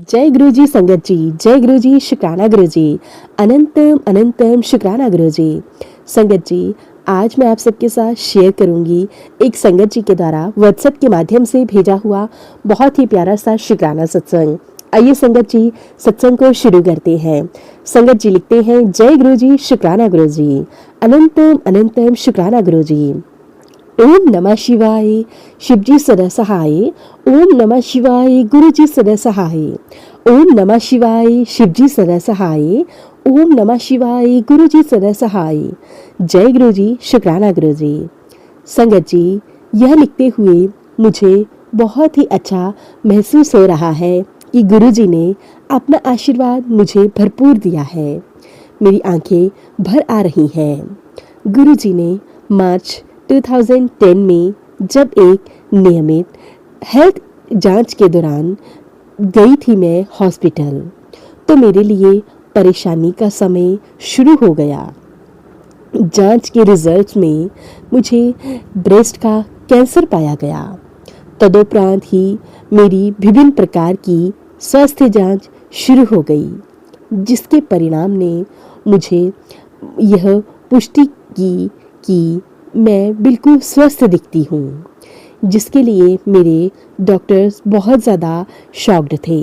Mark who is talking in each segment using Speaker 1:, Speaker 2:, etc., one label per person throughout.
Speaker 1: जय गुरु जी संगत जी, जय गुरु जी, शुक्राना गुरु जी, अनंतम अनंतम शुक्राना गुरु जी। संगत जी, आज मैं आप सबके साथ शेयर करूंगी एक संगत जी के द्वारा व्हाट्सएप के माध्यम से भेजा हुआ बहुत ही प्यारा सा शुक्राना सत्संग। आइए संगत जी, सत्संग को शुरू करते हैं। संगत जी लिखते हैं, जय गुरु जी, शुक्राना गुरु जी, अनंतम अनंतम शुक्राना गुरु जी। ओम नमः शिवाय, शिवजी सदा सहाय। ओम नमः शिवाय, गुरुजी सदा सहाय। ओम नमः शिवाय, शिवजी सदा सहाय। ओम नमः शिवाय, गुरुजी सदा सहाय। जय गुरुजी, शुक्राना गुरुजी। संगत जी, यह लिखते हुए मुझे बहुत ही अच्छा महसूस हो रहा है कि गुरुजी ने अपना आशीर्वाद मुझे भरपूर दिया है। मेरी आंखें भर आ रही हैं। गुरुजी ने मार्च 2010 में जब एक नियमित हेल्थ जांच के दौरान गई थी मैं हॉस्पिटल, तो मेरे लिए परेशानी का समय शुरू हो गया। जांच के रिजल्ट्स में मुझे ब्रेस्ट का कैंसर पाया गया। तदुपरांत ही मेरी विभिन्न प्रकार की स्वास्थ्य जांच शुरू हो गई, जिसके परिणाम ने मुझे यह पुष्टि की कि मैं बिल्कुल स्वस्थ दिखती हूँ, जिसके लिए मेरे डॉक्टर्स बहुत ज़्यादा शॉक्ड थे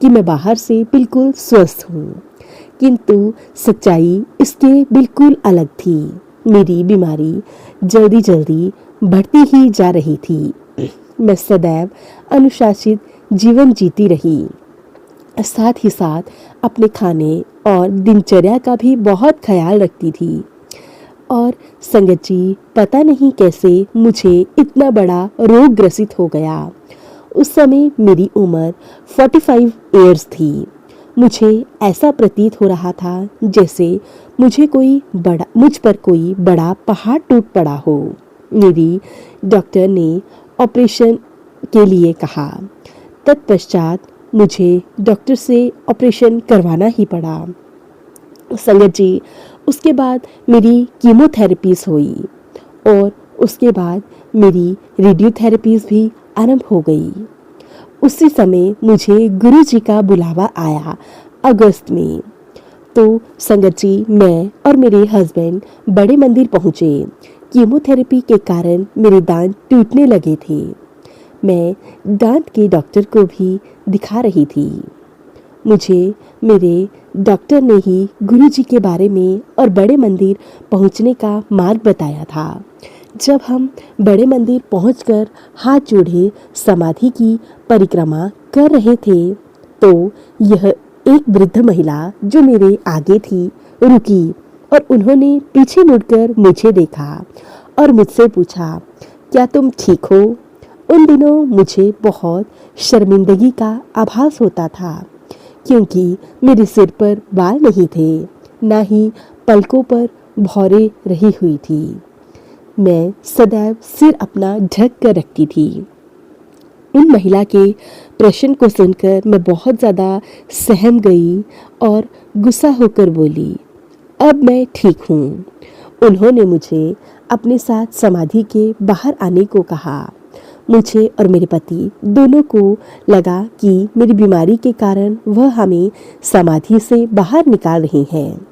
Speaker 1: कि मैं बाहर से बिल्कुल स्वस्थ हूँ, किंतु सच्चाई इसके बिल्कुल अलग थी। मेरी बीमारी जल्दी जल्दी बढ़ती ही जा रही थी। मैं सदैव अनुशासित जीवन जीती रही, साथ ही साथ अपने खाने और दिनचर्या का भी बहुत ख्याल रखती थी। और संगत जी, पता नहीं कैसे मुझे इतना बड़ा रोग ग्रसित हो गया। उस समय मेरी उम्र 45 इयर्स थी। मुझे ऐसा प्रतीत हो रहा था जैसे मुझ पर कोई बड़ा पहाड़ टूट पड़ा हो। मेरी डॉक्टर ने ऑपरेशन के लिए कहा। तत्पश्चात मुझे डॉक्टर से ऑपरेशन करवाना ही पड़ा। संगत जी, उसके बाद मेरी कीमोथेरेपीज हुई और उसके बाद मेरी रेडियोथेरेपीज भी आरंभ हो गई। उसी समय मुझे गुरु जी का बुलावा आया अगस्त में। तो संगत जी, मैं और मेरे हस्बैंड बड़े मंदिर पहुंचे। कीमोथेरेपी के कारण मेरे दांत टूटने लगे थे। मैं दांत के डॉक्टर को भी दिखा रही थी। मुझे मेरे डॉक्टर ने ही गुरु जी के बारे में और बड़े मंदिर पहुंचने का मार्ग बताया था। जब हम बड़े मंदिर पहुंचकर हाथ जोड़े समाधि की परिक्रमा कर रहे थे, तो यह एक वृद्ध महिला जो मेरे आगे थी रुकी और उन्होंने पीछे मुड़कर मुझे देखा और मुझसे पूछा, क्या तुम ठीक हो? उन दिनों मुझे बहुत शर्मिंदगी का आभास होता था, क्योंकि मेरे सिर पर बाल नहीं थे, ना ही पलकों पर भौरे रही हुई थी। मैं सदैव सिर अपना ढक कर रखती थी। उन महिला के प्रश्न को सुनकर मैं बहुत ज़्यादा सहम गई और गुस्सा होकर बोली, अब मैं ठीक हूँ। उन्होंने मुझे अपने साथ समाधि के बाहर आने को कहा। मुझे और मेरे पति दोनों को लगा कि मेरी बीमारी के कारण वह हमें समाधि से बाहर निकाल रही हैं।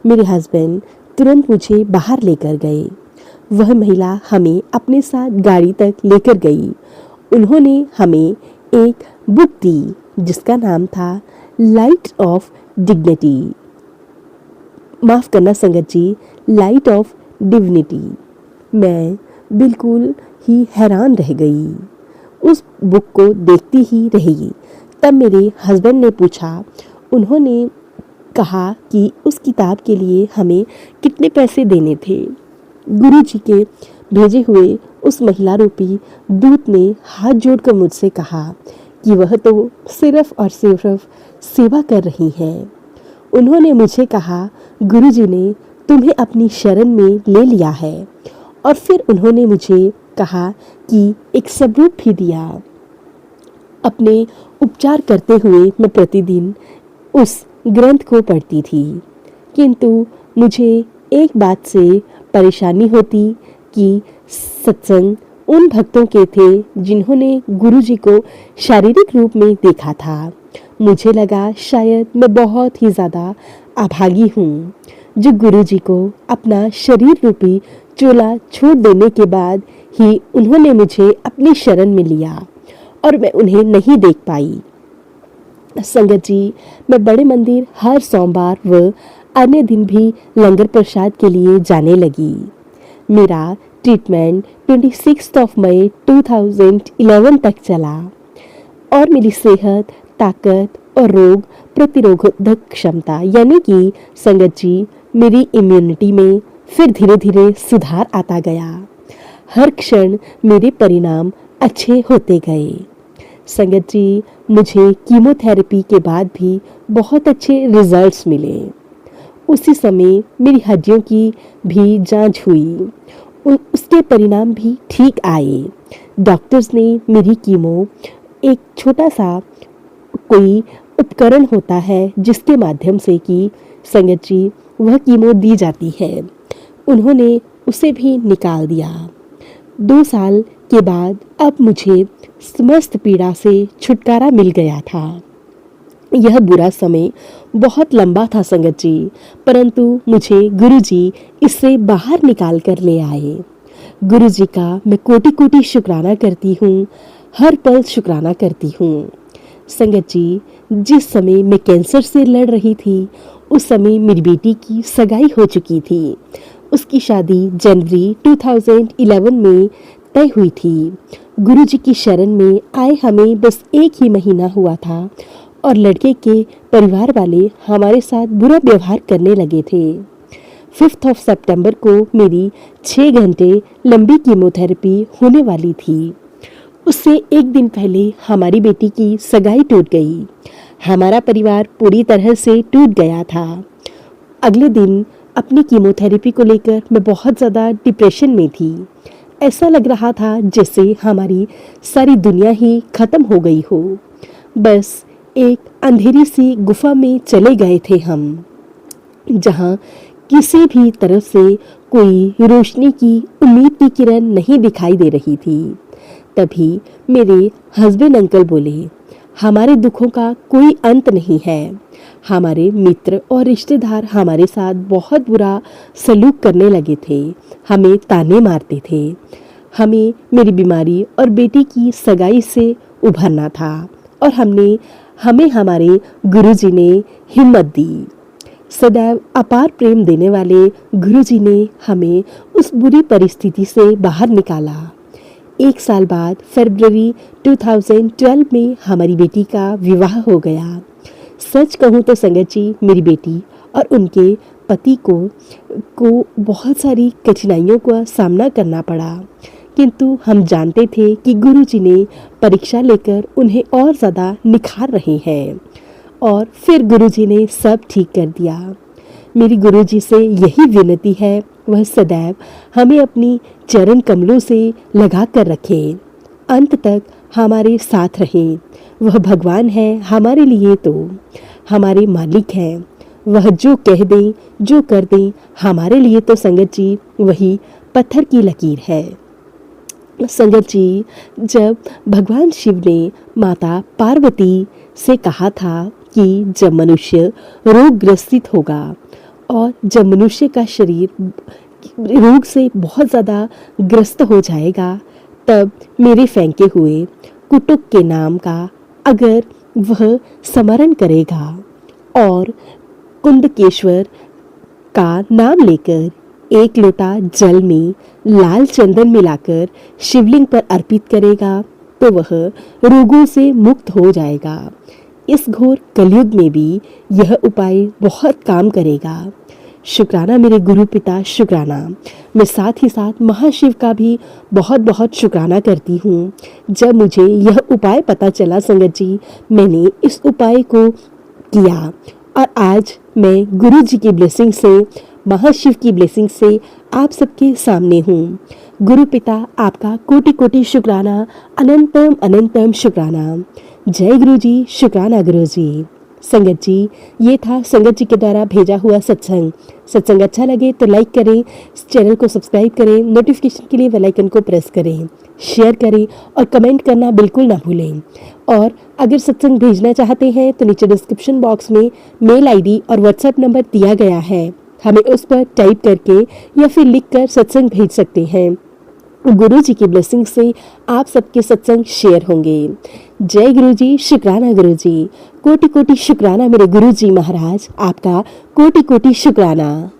Speaker 1: मेरे हस्बैंड तुरंत मुझे बाहर लेकर गए। वह महिला हमें अपने साथ गाड़ी तक लेकर गई। उन्होंने हमें एक बुक दी जिसका नाम था लाइट ऑफ डिग्निटी। माफ़ करना संगत जी, लाइट ऑफ डिविनिटी। मैं बिल्कुल ही हैरान रह गई। उस बुक को देखती ही रही। तब मेरे हस्बैंड ने पूछा, उन्होंने कहा कि उस किताब के लिए हमें कितने पैसे देने थे। गुरु जी के भेजे हुए उस महिला रूपी दूत ने हाथ जोड़कर मुझसे कहा कि वह तो सिर्फ और सिर्फ सेवा कर रही है। उन्होंने मुझे कहा, गुरु जी ने तुम्हें अपनी शरण में ले लिया है। और फिर उन्होंने मुझे कहा कि एक सबूत भी दिया। अपने उपचार करते हुए मैं प्रतिदिन उस ग्रंथ को पढ़ती थी, किंतु मुझे एक बात से परेशानी होती कि सत्संग उन भक्तों के थे जिन्होंने गुरु जी को शारीरिक रूप में देखा था, मुझे लगा शायद मैं बहुत ही ज़्यादा अभागी हूँ जो गुरुजी को अपना शरीर रूपी चोला छोड़ देने के बाद ही उन्होंने मुझे अपनी शरण में लिया और मैं उन्हें नहीं देख पाई। संगत जी, मैं बड़े मंदिर हर सोमवार व अन्य दिन भी लंगर प्रसाद के लिए जाने लगी। मेरा ट्रीटमेंट 26 मई 2011 तक चला और मेरी सेहत, ताकत और रोग प्रतिरोधक क्षमता यानी कि संगत जी मेरी इम्यूनिटी में फिर धीरे धीरे सुधार आता गया। हर क्षण मेरे परिणाम अच्छे होते गए। संगत जी, मुझे कीमोथेरेपी के बाद भी बहुत अच्छे रिजल्ट्स मिले। उसी समय मेरी हड्डियों की भी जांच हुई, उसके परिणाम भी ठीक आए। डॉक्टर्स ने मेरी कीमो, एक छोटा सा कोई उपकरण होता है जिसके माध्यम से कि संगत जी वह कीमो दी जाती है, उन्होंने उसे भी निकाल दिया। 2 साल के बाद अब मुझे समस्त पीड़ा से छुटकारा मिल गया था। यह बुरा समय बहुत लंबा था संगत जी, परंतु मुझे गुरुजी इससे बाहर निकाल कर ले आए। गुरुजी का मैं कोटि कोटि शुक्राना करती हूँ, हर पल शुक्राना करती हूँ। संगत जी, जिस समय मैं कैंसर से लड़ रही थी उस समय मेरी बेटी की सगाई हो चुकी थी। उसकी शादी जनवरी 2011 में तय हुई थी। गुरुजी की शरण में आए हमें बस 1 ही महीना हुआ था और लड़के के परिवार वाले हमारे साथ बुरा व्यवहार करने लगे थे। 5 सितंबर को मेरी 6 घंटे लंबी कीमोथेरेपी होने वाली थी। उससे 1 दिन पहले हमारी बेटी की सगाई टूट गई। हमारा परिवार पूरी तरह से टूट गया था। अगले दिन अपनी कीमोथेरेपी को लेकर मैं बहुत ज़्यादा डिप्रेशन में थी। ऐसा लग रहा था जैसे हमारी सारी दुनिया ही खत्म हो गई हो। बस एक अंधेरी सी गुफा में चले गए थे हम, जहाँ किसी भी तरफ से कोई रोशनी की उम्मीद की किरण नहीं दिखाई दे रही थी। तभी मेरे हस्बैंड अंकल बोले, हमारे दुखों का कोई अंत नहीं है। हमारे मित्र और रिश्तेदार हमारे साथ बहुत बुरा सलूक करने लगे थे, हमें ताने मारते थे। हमें मेरी बीमारी और बेटी की सगाई से उभरना था और हमें हमारे गुरुजी ने हिम्मत दी। सदैव अपार प्रेम देने वाले गुरुजी ने हमें उस बुरी परिस्थिति से बाहर निकाला। 1 साल बाद फरवरी 2012 में हमारी बेटी का विवाह हो गया। सच कहूँ तो संगत जी, मेरी बेटी और उनके पति को बहुत सारी कठिनाइयों का सामना करना पड़ा, किंतु हम जानते थे कि गुरुजी ने परीक्षा लेकर उन्हें और ज़्यादा निखार रहे हैं और फिर गुरुजी ने सब ठीक कर दिया। मेरी गुरुजी से यही विनती है, वह सदैव हमें अपनी चरण कमलों से लगा कर रखे, अंत तक हमारे साथ रहे। वह भगवान है हमारे लिए, तो हमारे मालिक हैं। वह जो कह दें, जो कर दें, हमारे लिए तो संगत जी वही पत्थर की लकीर है। संगत जी, जब भगवान शिव ने माता पार्वती से कहा था कि जब मनुष्य रोग ग्रसित होगा और जब मनुष्य का शरीर रोग से बहुत ज़्यादा ग्रस्त हो जाएगा, तब मेरे फेंके हुए कुटुक के नाम का अगर वह स्मरण करेगा और कुंडकेश्वर का नाम लेकर 1 लोटा जल में लाल चंदन मिलाकर शिवलिंग पर अर्पित करेगा, तो वह रोगों से मुक्त हो जाएगा। इस घोर कलयुग में भी यह उपाय बहुत काम करेगा। शुक्राना मेरे गुरु पिता, शुक्राना। मैं साथ ही साथ महाशिव का भी बहुत बहुत शुक्राना करती हूँ। जब मुझे यह उपाय पता चला संगत जी, मैंने इस उपाय को किया और आज मैं गुरु जी की ब्लेसिंग से, महाशिव की ब्लेसिंग से आप सबके सामने हूँ। गुरु पिता, आपका कोटि कोटि शुक्राना, अनंतम अनंतम शुक्राना। जय गुरु जी, शुक्राना गुरु जी। संगत जी, ये था संगत जी के द्वारा भेजा हुआ सत्संग अच्छा लगे तो लाइक करें, चैनल को सब्सक्राइब करें, नोटिफिकेशन के लिए बेल आइकन को प्रेस करें, शेयर करें और कमेंट करना बिल्कुल ना भूलें। और अगर सत्संग भेजना चाहते हैं तो नीचे डिस्क्रिप्शन बॉक्स में मेल आईडी और व्हाट्सएप नंबर दिया गया है, हमें उस पर टाइप करके या फिर लिख कर सत्संग भेज सकते हैं। गुरु जी की ब्लेसिंग से आप सबके सत्संग शेयर होंगे। जय गुरु जी, शुक्राना गुरु जी, कोटि कोटि शुक्राना मेरे गुरु जी महाराज, आपका कोटि कोटि शुक्राना।